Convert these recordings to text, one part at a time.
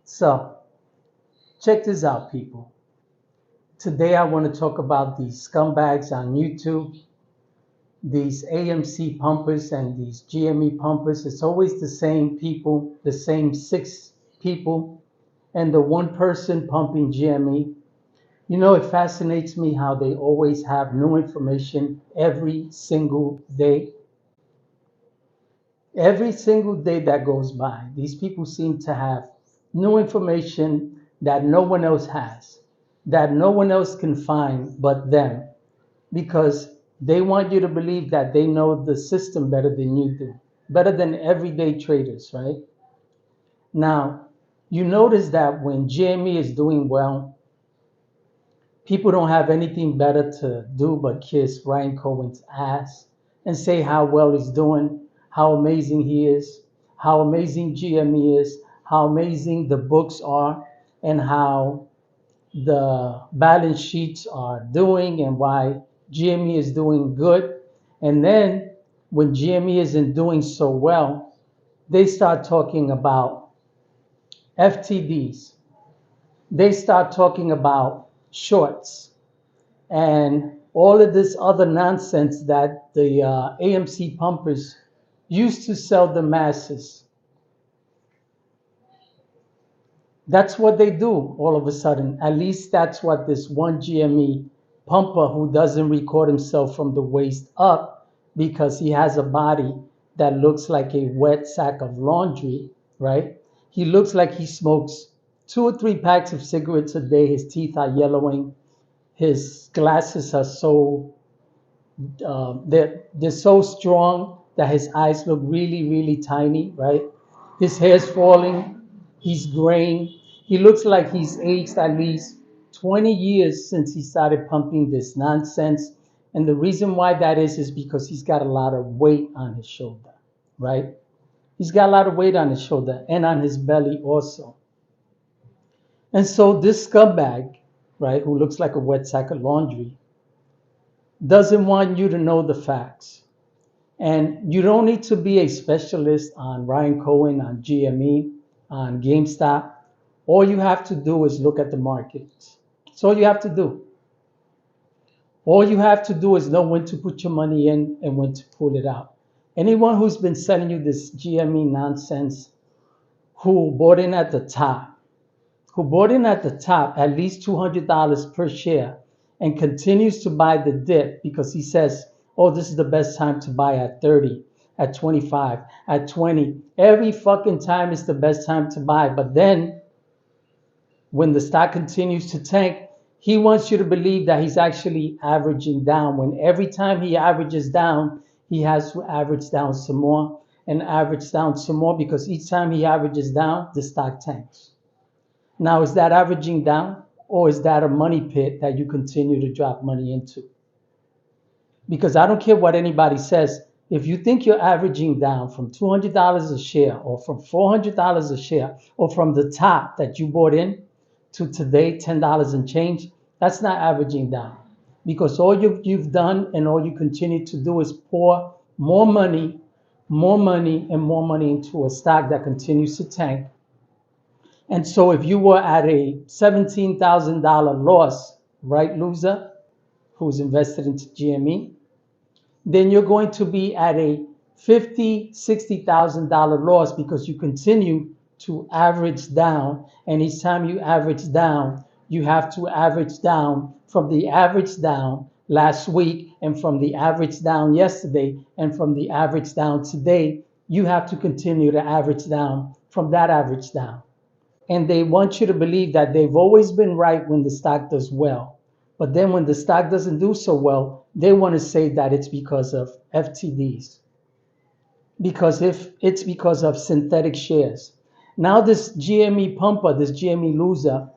So, check this out, people. Today, I want to talk about these scumbags on YouTube, these AMC pumpers and these GME pumpers. It's always the same people, the same six people, and the one person pumping GME. You know, it fascinates me how they always have new information every single day. Every single day that goes by, these people seem to have new information that no one else has, that no one else can find but them, because they want you to believe that they know the system better than you do, better than everyday traders, right? Now, you notice that when GME is doing well, people don't have anything better to do but kiss Ryan Cohen's ass and say how well he's doing, how amazing he is, how amazing GME is, how amazing the books are, and how the balance sheets are doing and why GME is doing good. And then when GME isn't doing so well, they start talking about FTDs. They start talking about shorts and all of this other nonsense that the AMC pumpers used to sell the masses. That's what they do all of a sudden. At least that's what this one GME pumper who doesn't record himself from the waist up because he has a body that looks like a wet sack of laundry, right? He looks like he smokes 2 or 3 packs of cigarettes a day. His teeth are yellowing. His glasses are so they're so strong that his eyes look really, really tiny, right? His hair's falling, he's graying. He looks like he's aged at least 20 years since he started pumping this nonsense. And the reason why that is because he's got a lot of weight on his shoulder, right? He's got a lot of weight on his shoulder and on his belly also. And so this scumbag, right, who looks like a wet sack of laundry, doesn't want you to know the facts. And you don't need to be a specialist on Ryan Cohen, on GME, on GameStop. All you have to do is look at the markets. That's all you have to do. All you have to do is know when to put your money in and when to pull it out. Anyone who's been selling you this GME nonsense, who bought in at the top, at least $200 per share, and continues to buy the dip because he says, oh, this is the best time to buy at 30, at 25, at 20. Every fucking time is the best time to buy. But then when the stock continues to tank, he wants you to believe that he's actually averaging down, when every time he averages down, he has to average down some more and average down some more, because each time he averages down, the stock tanks. Now, is that averaging down, or is that a money pit that you continue to drop money into? Because I don't care what anybody says. If you think you're averaging down from $200 a share or from $400 a share or from the top that you bought in to today, $10 and change, that's not averaging down. Because all you've done and all you continue to do is pour more money, more money, and more money into a stock that continues to tank. And so if you were at a $17,000 loss, right, loser, who's invested into GME, then you're going to be at a $50,000, $60,000 loss because you continue to average down. And each time you average down, you have to average down from the average down last week and from the average down yesterday and from the average down today. You have to continue to average down from that average down. And they want you to believe that they've always been right when the stock does well. But then when the stock doesn't do so well, they want to say that it's because of FTDs. Because if it's because of synthetic shares. Now this GME pumper, this GME loser,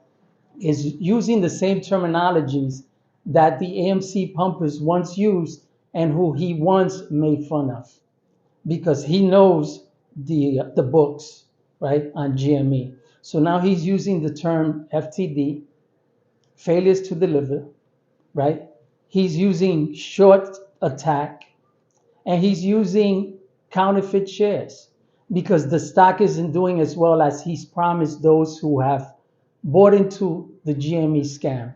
is using the same terminologies that the AMC pumpers once used and who he once made fun of. Because he knows the books, right, on GME. So now he's using the term FTD, failures to deliver, right? He's using short attack, and he's using counterfeit shares. because the stock isn't doing as well as he's promised those who have bought into the GME scam.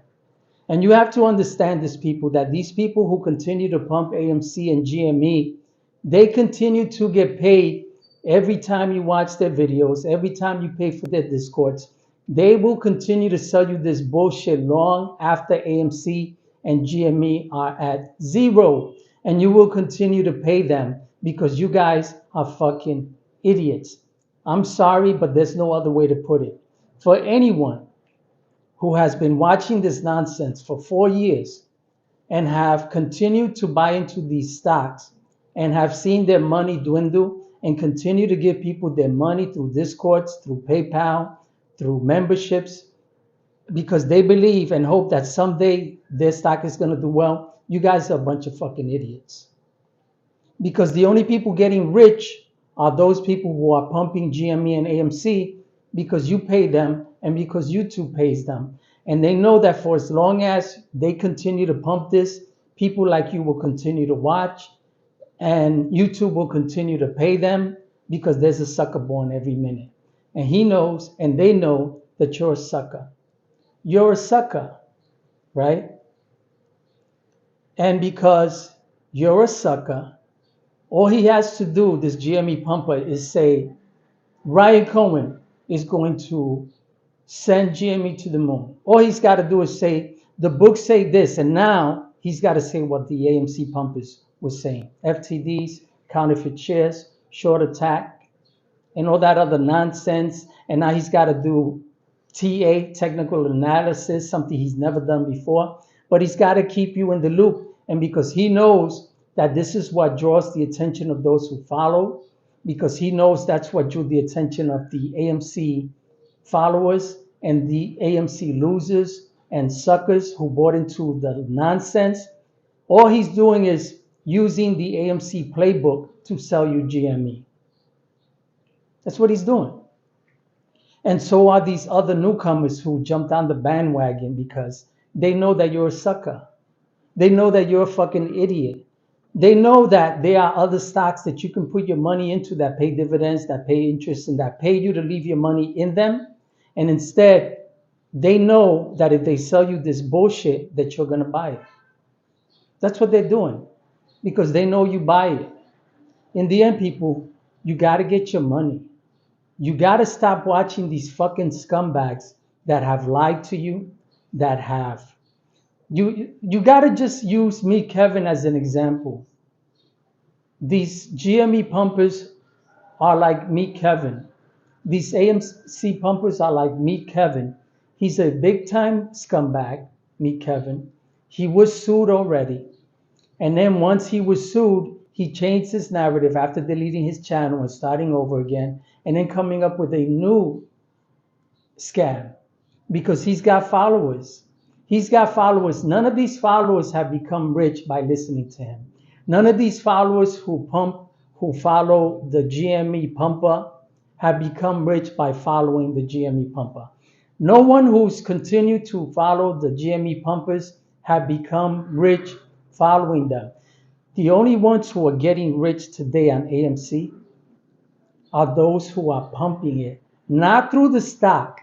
And you have to understand this, people, that these people who continue to pump AMC and GME, they continue to get paid every time you watch their videos, every time you pay for their discords. They will continue to sell you this bullshit long after AMC and GME are at zero. And you will continue to pay them because you guys are fucking idiots. I'm sorry, but there's no other way to put it. For anyone who has been watching this nonsense for 4 years and have continued to buy into these stocks and have seen their money dwindle and continue to give people their money through discords, through PayPal, through memberships, because they believe and hope that someday their stock is going to do well, you guys are a bunch of fucking idiots. Because the only people getting rich are those people who are pumping GME and AMC because you pay them and because YouTube pays them. And they know that for as long as they continue to pump this, people like you will continue to watch and YouTube will continue to pay them because there's a sucker born every minute. And he knows and they know that you're a sucker. You're a sucker, right? And because you're a sucker, all he has to do, this GME pumper, is say, Ryan Cohen is going to send GME to the moon. All he's got to do is say, the books say this, and now he's got to say what the AMC pumpers were saying. Ftd'S, counterfeit shares, short attack, and all that other nonsense. And now he's got to do TA, technical analysis, something he's never done before. But he's got to keep you in the loop. And because he knows that this is what draws the attention of those who follow, because he knows that's what drew the attention of the AMC followers and the AMC losers and suckers who bought into the nonsense. All he's doing is using the AMC playbook to sell you GME. That's what he's doing. And so are these other newcomers who jumped on the bandwagon because they know that you're a sucker. They know that you're a fucking idiot. They know that there are other stocks that you can put your money into that pay dividends, that pay interest, and that pay you to leave your money in them. And instead, they know that if they sell you this bullshit, that you're going to buy it. That's what they're doing because they know you buy it. In the end, people, you got to get your money. You got to stop watching these fucking scumbags that have lied to you, that have. You got to just use me, Kevin, as an example. These GME pumpers are like me, Kevin. These AMC pumpers are like me, Kevin. He's a big-time scumbag, me, Kevin. He was sued already. And then once he was sued, he changed his narrative after deleting his channel and starting over again, and then coming up with a new scam because he's got followers. He's got followers. None of these followers have become rich by listening to him. None of these followers who follow the GME pumper have become rich by following the GME pumper. No one who's continued to follow the GME pumpers have become rich following them. The only ones who are getting rich today on AMC are those who are pumping it, not through the stock,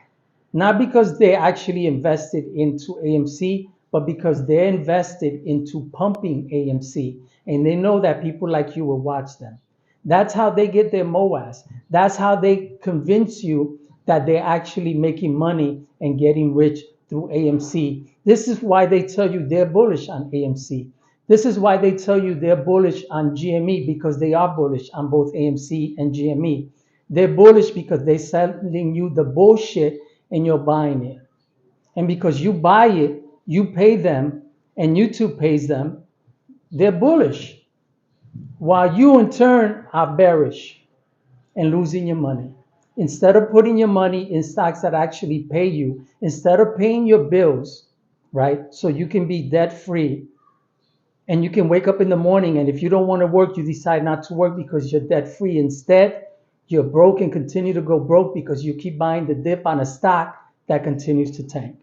not because they actually invested into AMC, but because they're invested into pumping AMC. And they know that people like you will watch them. That's how they get their MOAS. That's how they convince you that they're actually making money and getting rich through AMC. This is why they tell you they're bullish on AMC. This is why they tell you they're bullish on GME, because they are bullish on both AMC and GME. They're bullish because they're selling you the bullshit and you're buying it. And because you buy it, you pay them, and YouTube pays them, they're bullish. While you in turn are bearish and losing your money. Instead of putting your money in stocks that actually pay you, instead of paying your bills, right, so you can be debt free, and you can wake up in the morning, and if you don't want to work, you decide not to work because you're debt free. Instead, you're broke and continue to go broke because you keep buying the dip on a stock that continues to tank.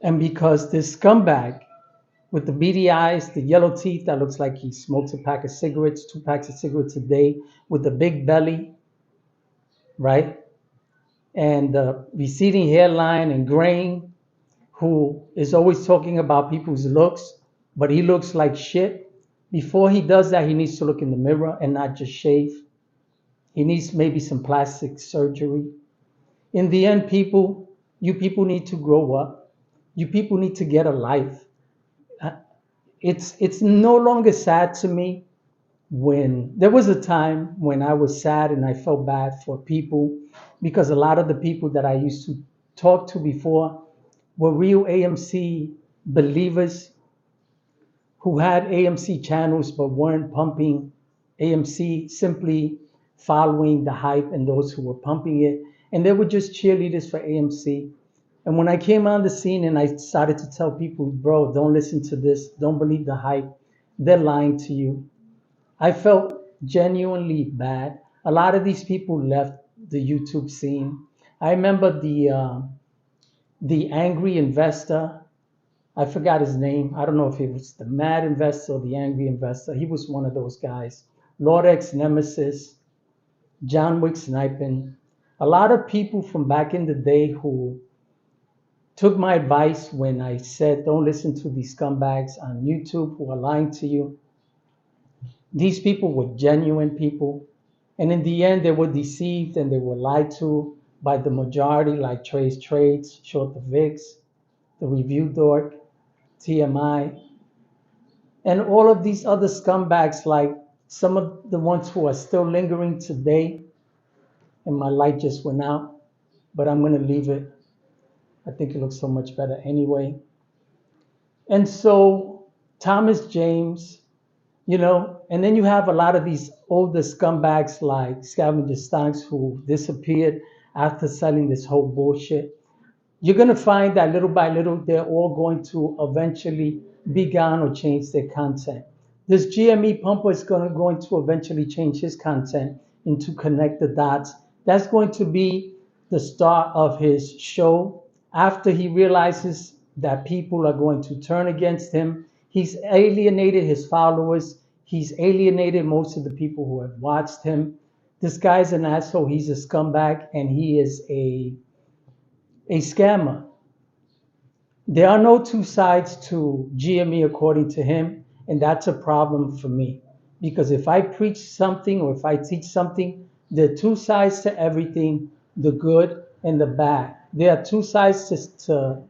And because this scumbag with the beady eyes, the yellow teeth that looks like he smokes a pack of cigarettes, 2 packs of cigarettes a day, with the big belly, right? And the receding hairline and graying, who is always talking about people's looks, but he looks like shit. Before he does that, he needs to look in the mirror and not just shave. He needs maybe some plastic surgery. In the end, you people need to grow up. You people need to get a life. It's no longer sad to me when there was a time when I was sad and I felt bad for people because a lot of the people that I used to talk to before were real AMC believers who had AMC channels but weren't pumping AMC, simply following the hype and those who were pumping it. And they were just cheerleaders for AMC. And when I came on the scene and I started to tell people, bro, don't listen to this, don't believe the hype, they're lying to you. I felt genuinely bad. A lot of these people left the YouTube scene. I remember the angry investor. I forgot his name. I don't know if it was the mad investor or the angry investor. He was one of those guys. Lord X Nemesis, John Wick sniping. A lot of people from back in the day who took my advice when I said don't listen to these scumbags on YouTube who are lying to you. These people were genuine people. And in the end, they were deceived and they were lied to by the majority, like Trace Trades, Short the Vix, the Review Dork, TMI, and all of these other scumbags, like some of the ones who are still lingering today. And my light just went out, but I'm going to leave it. I think it looks so much better anyway. And so, Thomas James, and then you have a lot of these older scumbags like Scavenger Stonks who disappeared after selling this whole bullshit. You're going to find that little by little, they're all going to eventually be gone or change their content. This GME pumper is going to eventually change his content into Connect the Dots. That's going to be the start of his show after he realizes that people are going to turn against him. He's alienated his followers. He's alienated most of the people who have watched him. This guy's an asshole. He's a scumbag, and he is a scammer. There are no two sides to GME according to him, and that's a problem for me. Because if I preach something or if I teach something, there are two sides to everything, the good and the bad. There are two sides to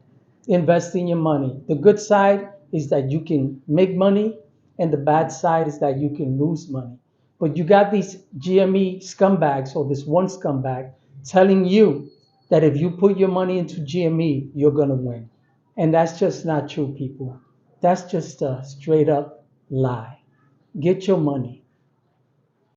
investing your money. The good side is that you can make money, and the bad side is that you can lose money. But you got these GME scumbags, or this one scumbag, telling you that if you put your money into GME, you're going to win. And that's just not true, people. That's just a straight up lie. Get your money.